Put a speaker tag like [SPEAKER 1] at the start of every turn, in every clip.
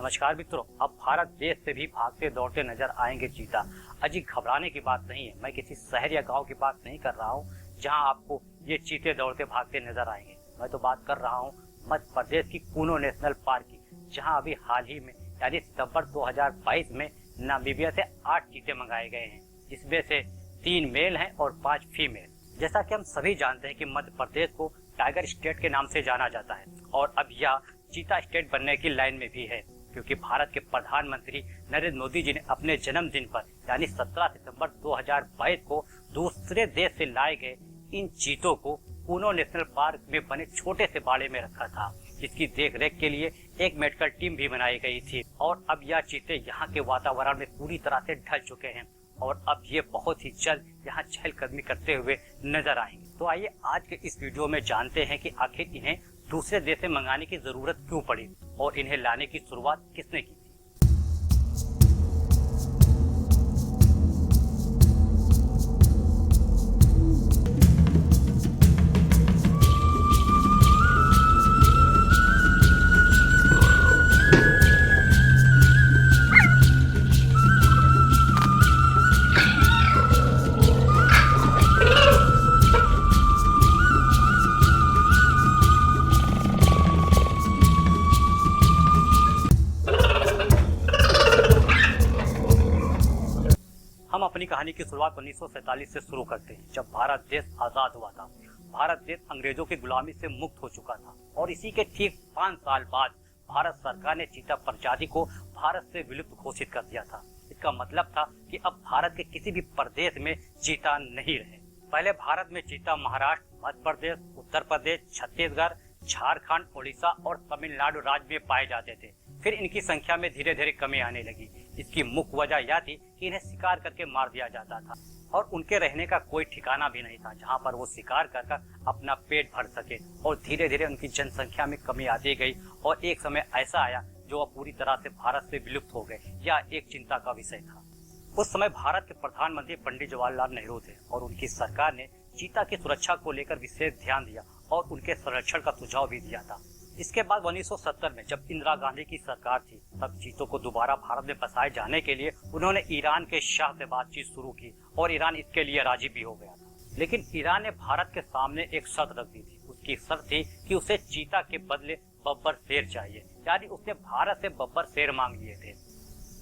[SPEAKER 1] नमस्कार मित्रों, अब भारत देश से भी भागते दौड़ते नजर आएंगे चीता। अजी घबराने की बात नहीं है। मैं किसी शहर या गांव की बात नहीं कर रहा हूं जहां आपको ये चीते दौड़ते भागते नजर आएंगे। मैं तो बात कर रहा हूं मध्य प्रदेश की कूनो नेशनल पार्क की, जहां अभी हाल ही में यानी सितंबर 2022 में नामीबिया से 8 चीते मंगाए गए हैं, जिसमें से 3 मेल हैं और 5 फीमेल। जैसा कि हम सभी जानते हैं कि मध्य प्रदेश को टाइगर स्टेट के नाम से जाना जाता है और अब यह चीता स्टेट बनने की लाइन में भी है, क्योंकि भारत के प्रधानमंत्री नरेंद्र मोदी जी ने अपने जन्मदिन पर यानी 17 सितंबर 2022 को दूसरे देश से लाए गए इन चीतों को कूनो नेशनल पार्क में बने छोटे से बाड़े में रखा था, जिसकी देखरेख के लिए एक मेडिकल टीम भी बनाई गई थी। और अब यह चीते यहाँ के वातावरण में पूरी तरह से ढल चुके हैं और अब ये बहुत ही जल्द यहाँ चहलकदमी करते हुए नजर आएंगे। तो आइए आज के इस वीडियो में जानते हैं कि आखिर इन्हें दूसरे देश से मंगाने की जरूरत क्यों पड़ी और इन्हें लाने की शुरुआत किसने की। हम अपनी कहानी की शुरुआत 1947 से शुरू करते हैं, जब भारत देश आजाद हुआ था। भारत देश अंग्रेजों की गुलामी से मुक्त हो चुका था और इसी के ठीक 5 साल बाद भारत सरकार ने चीता प्रजाति को भारत से विलुप्त घोषित कर दिया था। इसका मतलब था कि अब भारत के किसी भी प्रदेश में चीता नहीं रहे। पहले भारत में चीता महाराष्ट्र, मध्य प्रदेश, उत्तर प्रदेश, छत्तीसगढ़, झारखंड, उड़ीसा और तमिलनाडु राज्य में पाए जाते थे। फिर इनकी संख्या में धीरे धीरे कमी आने लगी। इसकी मुख्य वजह यह थी कि इन्हें शिकार करके मार दिया जाता था और उनके रहने का कोई ठिकाना भी नहीं था जहां पर वो शिकार कर अपना पेट भर सके। और धीरे धीरे उनकी जनसंख्या में कमी आती गई और एक समय ऐसा आया जो अब पूरी तरह से भारत से विलुप्त हो गए। यह एक चिंता का विषय था। उस समय भारत के प्रधानमंत्री पंडित जवाहरलाल नेहरू थे और उनकी सरकार ने चीता की सुरक्षा को लेकर विशेष ध्यान दिया और उनके संरक्षण का सुझाव भी दिया था। इसके बाद 1970 में जब इंदिरा गांधी की सरकार थी, तब चीतों को दोबारा भारत में बसाए जाने के लिए उन्होंने ईरान के शाह से बातचीत शुरू की और ईरान इसके लिए राजी भी हो गया था। लेकिन ईरान ने भारत के सामने एक शर्त रख दी थी। उसकी शर्त थी कि उसे चीता के बदले बब्बर शेर चाहिए, यानी उसने भारत से बब्बर शेर मांग लिए थे,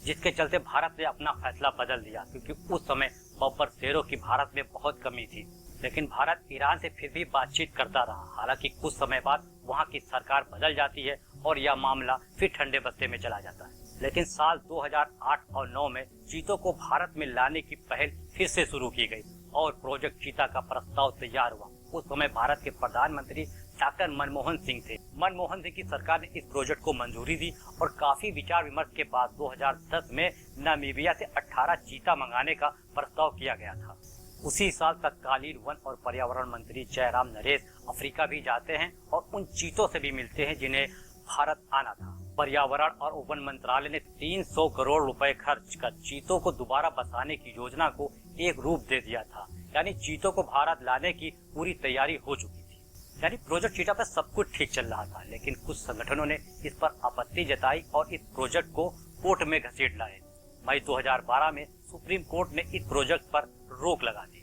[SPEAKER 1] जिसके चलते भारत ने अपना फैसला बदल दिया, क्योंकि उस समय बब्बर शेरों की भारत में बहुत कमी थी। लेकिन भारत ईरान से फिर भी बातचीत करता रहा। हालांकि कुछ समय बाद वहां की सरकार बदल जाती है और यह मामला फिर ठंडे बस्ते में चला जाता है। लेकिन साल 2008 और 9 में चीतों को भारत में लाने की पहल फिर से शुरू की गई और प्रोजेक्ट चीता का प्रस्ताव तैयार हुआ। उस समय भारत के प्रधानमंत्री डॉक्टर मनमोहन सिंह थे। मनमोहन सिंह की सरकार ने इस प्रोजेक्ट को मंजूरी दी और काफी विचार विमर्श के बाद 2010 में नामीबिया से 18 चीता मंगाने का प्रस्ताव किया गया था। उसी साल तत्कालीन वन और पर्यावरण मंत्री जयराम नरेश अफ्रीका भी जाते हैं और उन चीतों से भी मिलते हैं जिन्हें भारत आना था। पर्यावरण और वन मंत्रालय ने 300 करोड़ रुपए खर्च कर चीतों को दोबारा बसाने की योजना को एक रूप दे दिया था, यानी चीतों को भारत लाने की पूरी तैयारी हो चुकी थी। यानी प्रोजेक्ट चीता पर सब कुछ ठीक चल रहा था। लेकिन कुछ संगठनों ने इस पर आपत्ति जताई और इस प्रोजेक्ट को कोर्ट में घसीट लाए। मई 2012 में सुप्रीम कोर्ट ने इस प्रोजेक्ट पर रोक लगा दी।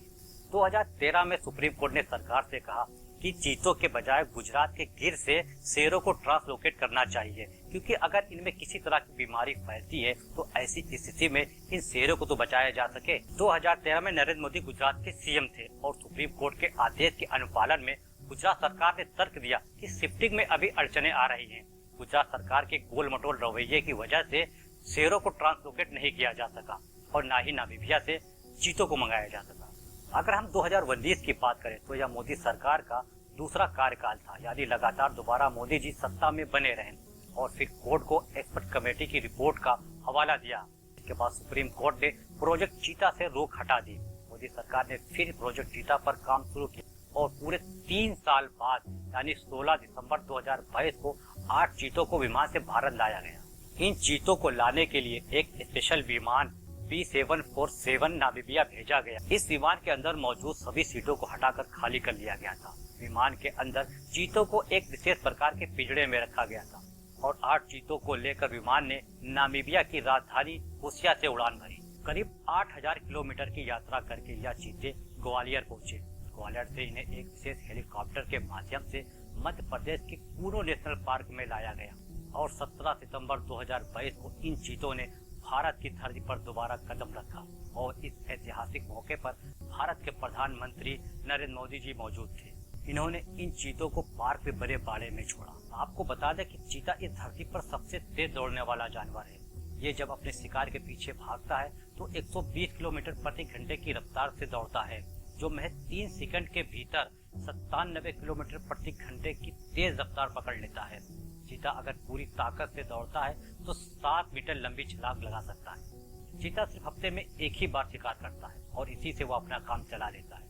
[SPEAKER 1] 2013 में सुप्रीम कोर्ट ने सरकार से कहा कि चीतों के बजाय गुजरात के गिर से शेरों को ट्रांसलोकेट करना चाहिए, क्योंकि अगर इनमें किसी तरह की बीमारी फैलती है तो ऐसी स्थिति में इन शेरों को तो बचाया जा सके। 2013 में नरेंद्र मोदी गुजरात के सीएम थे और सुप्रीम कोर्ट के आदेश के अनुपालन में गुजरात सरकार ने तर्क दिया कि शिफ्टिंग में अभी अड़चने आ रही हैं। गुजरात सरकार के गोल मटोल रवैये की वजह से शेरों को ट्रांसलोकेट नहीं किया जा सका और न ही नामीबिया से चीतों को मंगाया जा सका। अगर हम 2019 की बात करें तो यह मोदी सरकार का दूसरा कार्यकाल था, यानी लगातार दोबारा मोदी जी सत्ता में बने रहे और फिर कोर्ट को एक्सपर्ट कमेटी की रिपोर्ट का हवाला दिया। इसके बाद सुप्रीम कोर्ट ने प्रोजेक्ट चीता से रोक हटा दी। मोदी सरकार ने फिर प्रोजेक्ट चीता पर काम शुरू किया और पूरे 3 साल बाद यानी 16 दिसंबर 2022 को 8 चीतों को विमान से भारत लाया गया। इन चीतों को लाने के लिए एक स्पेशल विमान B747 नामीबिया भेजा गया। इस विमान के अंदर मौजूद सभी सीटों को हटाकर खाली कर लिया गया था। विमान के अंदर चीतों को एक विशेष प्रकार के पिंजड़े में रखा गया था और 8 चीतों को लेकर विमान ने नामीबिया की राजधानी होशिया से उड़ान भरी। करीब 8000 किलोमीटर की यात्रा करके यह चीते ग्वालियर पहुंचे। ग्वालियर से इन्हें एक विशेष हेलीकॉप्टर के माध्यम से मध्य प्रदेश के कूनो नेशनल पार्क में लाया गया और 17 सितंबर 2022 को इन चीतों ने भारत की धरती पर दोबारा कदम रखा और इस ऐतिहासिक मौके पर भारत के प्रधानमंत्री नरेंद्र मोदी जी मौजूद थे। इन्होंने इन चीतों को पार्क में बड़े बाड़े में छोड़ा। आपको बता दें कि चीता इस धरती पर सबसे तेज दौड़ने वाला जानवर है। ये जब अपने शिकार के पीछे भागता है तो 120 किलोमीटर प्रति घंटे की रफ्तार से दौड़ता है, जो महज 3 सेकंड के भीतर 97 किलोमीटर प्रति घंटे की तेज रफ्तार पकड़ लेता है। चीता अगर पूरी ताकत से दौड़ता है तो 7 मीटर लंबी छलांग लगा सकता है। चीता सिर्फ हफ्ते में एक ही बार शिकार करता है और इसी से वो अपना काम चला लेता है।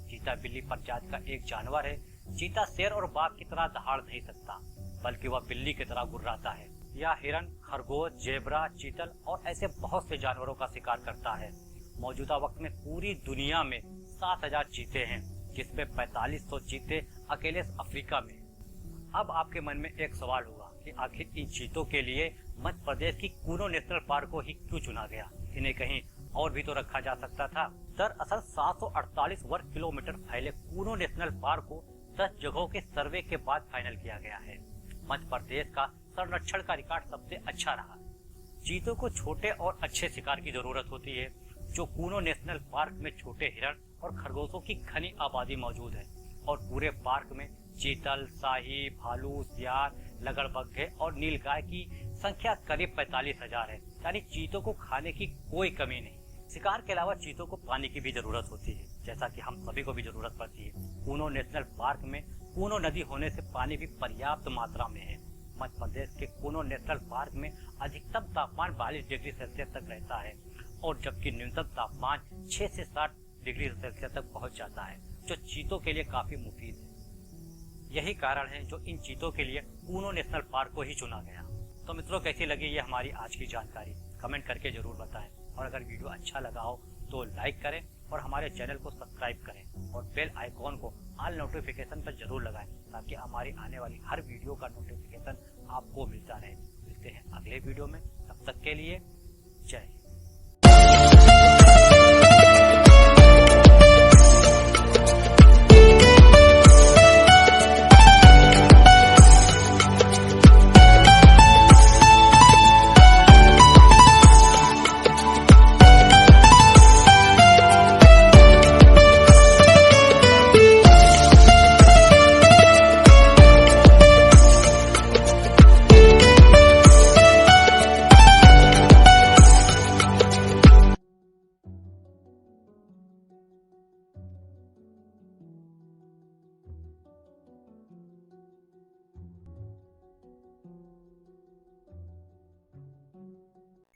[SPEAKER 1] चीता बिल्ली प्रजाति का एक जानवर है। चीता शेर और बाघ की तरह दहाड़ नहीं सकता, बल्कि वह बिल्ली की तरह गुर्राता है। यह हिरन, खरगोश, जेबरा, चीतल और ऐसे बहुत से जानवरों का शिकार करता है। मौजूदा वक्त में पूरी दुनिया में 7000 चीते हैं, जिसमें 4500 चीते अकेले अफ्रीका में। अब आपके मन में एक सवाल होगा कि आखिर इन चीतों के लिए मध्य प्रदेश की कूनो नेशनल पार्क को ही क्यों चुना गया? इन्हें कहीं और भी तो रखा जा सकता था। दरअसल 748 वर्ग किलोमीटर फैले कूनो नेशनल पार्क को 10 जगहों के सर्वे के बाद फाइनल किया गया है। मध्य प्रदेश का संरक्षण का रिकॉर्ड सबसे अच्छा रहा। चीतों को छोटे और अच्छे शिकार की जरूरत होती है, जो कूनो नेशनल पार्क में छोटे हिरण और खरगोशों की घनी आबादी मौजूद है और पूरे पार्क में चीतल, शाही, भालू, सियार, लगड़बग्घे और नीलगाय की संख्या करीब 45,000 है। यानी चीतों को खाने की कोई कमी नहीं। शिकार के अलावा चीतों को पानी की भी जरूरत होती है, जैसा कि हम सभी को भी जरूरत पड़ती है। कूनो नेशनल पार्क में कूनो नदी होने से पानी भी पर्याप्त मात्रा में है। मध्य प्रदेश के कूनो नेशनल पार्क में अधिकतम तापमान 42 डिग्री सेल्सियस तक रहता है और जबकि न्यूनतम तापमान 6 से 7 डिग्री सेल्सियस तक पहुंच जाता है, जो चीतों के लिए काफी मुफीद है। यही कारण है जो इन चीतों के लिए कूनो नेशनल पार्क को ही चुना गया। तो मित्रों, कैसी लगी ये हमारी आज की जानकारी? कमेंट करके जरूर बताएं और अगर वीडियो अच्छा लगा हो तो लाइक करें और हमारे चैनल को सब्सक्राइब करें और बेल आइकॉन को ऑल नोटिफिकेशन पर जरूर लगाएं, ताकि हमारी आने वाली हर वीडियो का नोटिफिकेशन आपको मिलता रहे। मिलते हैं अगले वीडियो में, तब तक के लिए जय हिंद।